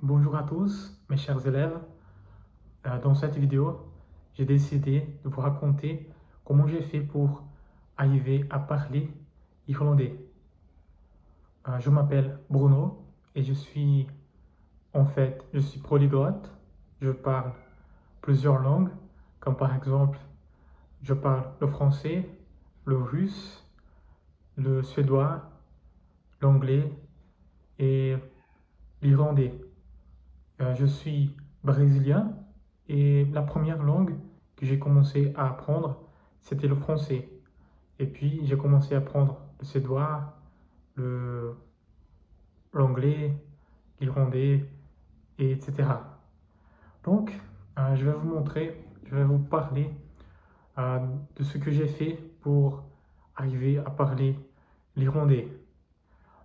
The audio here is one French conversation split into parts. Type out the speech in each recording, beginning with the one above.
Bonjour à tous, mes chers élèves. Dans cette vidéo, j'ai décidé de vous raconter comment j'ai fait pour arriver à parler irlandais. Je m'appelle Bruno et je suis polyglotte. Je parle plusieurs langues, comme par exemple, je parle le français, le russe, le suédois, l'anglais et l'irlandais. Je suis brésilien et la première langue que j'ai commencé à apprendre, c'était le français. Et puis j'ai commencé à apprendre le suédois, le- l'anglais, l'irlandais, et etc. Donc, je vais vous parler euh, de ce que j'ai fait pour arriver à parler l'irlandais.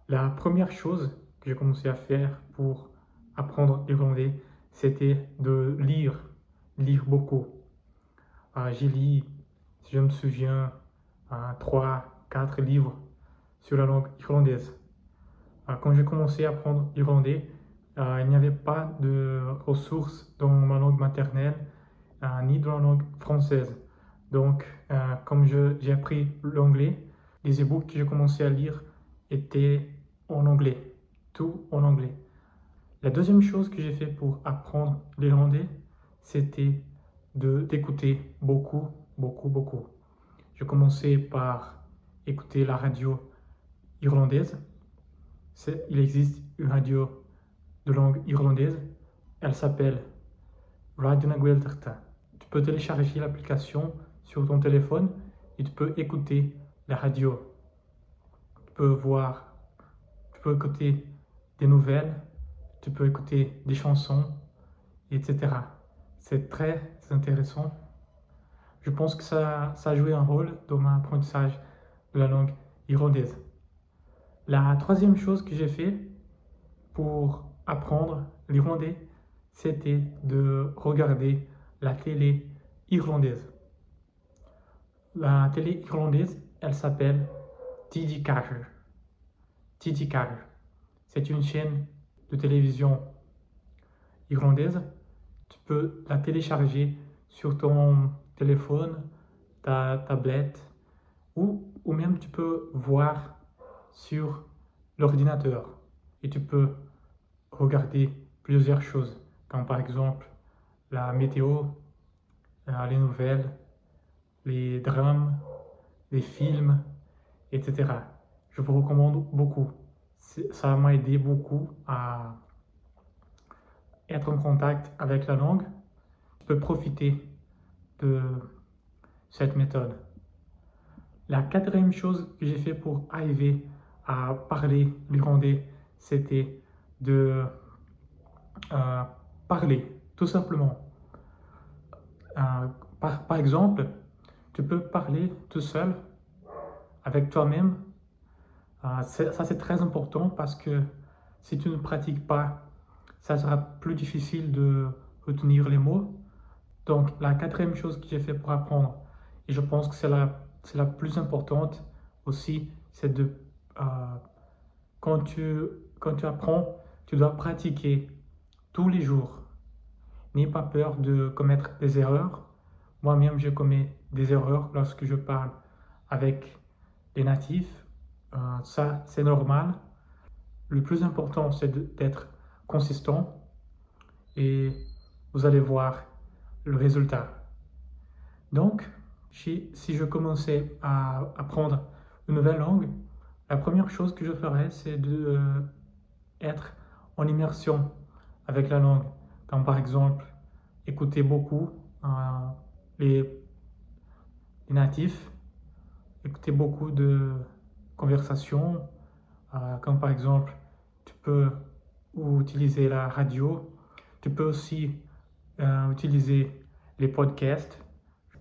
La première chose que j'ai commencé à faire pour apprendre l'irlandais, c'était de lire beaucoup. J'ai lu, si je me souviens, 3, 4 livres sur la langue irlandaise. Quand j'ai commencé à apprendre l'irlandais, il n'y avait pas de ressources dans ma langue maternelle, ni dans la langue française. Donc, j'ai appris l'anglais, les e-books que j'ai commencé à lire étaient en anglais, tout en anglais. La deuxième chose que j'ai fait pour apprendre l'irlandais, c'était d'écouter beaucoup, beaucoup, beaucoup. Je commençais par écouter la radio irlandaise. Il existe une radio de langue irlandaise. Elle s'appelle Radio na Gaeltachta. Tu peux télécharger l'application sur ton téléphone et tu peux écouter la radio. Tu peux voir, tu peux écouter des nouvelles, tu peux écouter des chansons, etc. C'est très intéressant. Je pense que ça a joué un rôle dans mon apprentissage de la langue irlandaise. La troisième chose que j'ai fait pour apprendre l'irlandais, c'était de regarder la télé irlandaise. La télé irlandaise, elle s'appelle TG Carter. TG Carter. C'est une chaîne de télévision irlandaise. Tu peux la télécharger sur ton téléphone, ta tablette, ou même tu peux voir sur l'ordinateur et tu peux regarder plusieurs choses, comme par exemple la météo, les nouvelles, les drames, les films, etc. Je vous recommande beaucoup. Ça m'a aidé beaucoup à être en contact avec la langue. Tu peux profiter de cette méthode. La quatrième chose que j'ai fait pour arriver à parler l'irlandais, c'était de euh, parler, tout simplement. Euh, par exemple, tu peux parler tout seul avec toi-même. Ça, c'est très important parce que si tu ne pratiques pas, ça sera plus difficile de retenir les mots. Donc, la quatrième chose que j'ai fait pour apprendre, et je pense que c'est la plus importante aussi, c'est euh, quand tu apprends, tu dois pratiquer tous les jours. N'aie pas peur de commettre des erreurs. Moi-même, je commets des erreurs lorsque je parle avec les natifs. Ça, c'est normal. Le plus important, c'est d'être consistant et vous allez voir le résultat. Donc, si je commençais à apprendre une nouvelle langue, la première chose que je ferais, c'est être en immersion avec la langue. Comme par exemple, écouter beaucoup les, les natifs, écouter beaucoup de conversations, comme par exemple, tu peux utiliser la radio, tu peux aussi utiliser les podcasts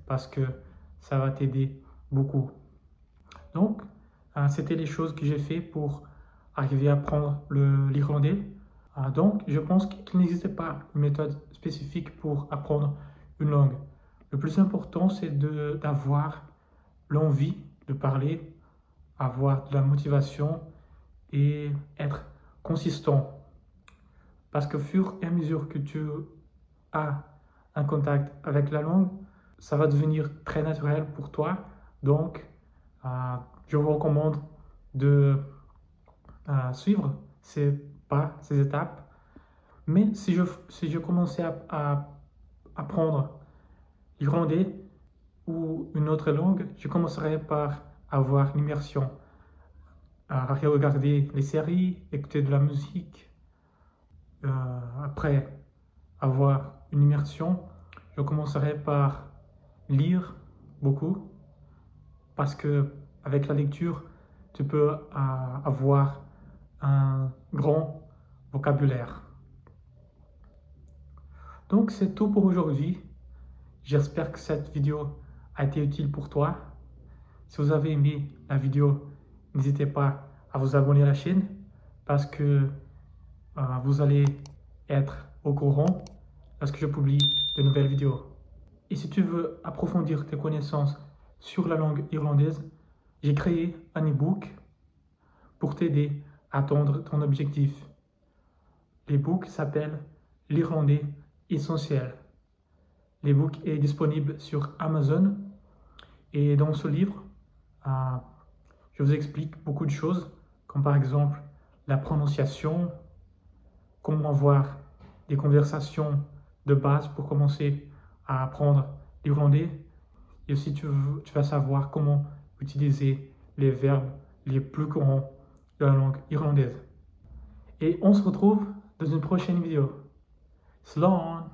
parce que ça va t'aider beaucoup. Donc, c'était les choses que j'ai fait pour arriver à apprendre l'irlandais. Donc, je pense qu'il n'existe pas une méthode spécifique pour apprendre une langue. Le plus important, c'est d'avoir l'envie de parler, avoir de la motivation et être consistant. Parce que fur et à mesure que tu as un contact avec la langue, ça va devenir très naturel pour toi. Donc, je vous recommande de suivre ces pas, ces étapes. Mais si je commençais à apprendre l'irlandais ou une autre langue, je commencerai par avoir l'immersion, à regarder les séries, écouter de la musique. Après avoir une immersion, je commencerai par lire beaucoup parce que avec la lecture, tu peux avoir un grand vocabulaire. Donc c'est tout pour aujourd'hui. J'espère que cette vidéo a été utile pour toi. Si vous avez aimé la vidéo, n'hésitez pas à vous abonner à la chaîne parce que vous allez être au courant lorsque je publie de nouvelles vidéos. Et si tu veux approfondir tes connaissances sur la langue irlandaise, j'ai créé un e-book pour t'aider à atteindre ton objectif. L'e-book s'appelle L'Irlandais essentiel. L'e-book est disponible sur Amazon et dans ce livre, je vous explique beaucoup de choses, comme par exemple la prononciation, comment avoir des conversations de base pour commencer à apprendre l'irlandais. Et aussi, tu vas savoir comment utiliser les verbes les plus courants de la langue irlandaise. Et on se retrouve dans une prochaine vidéo. Slán!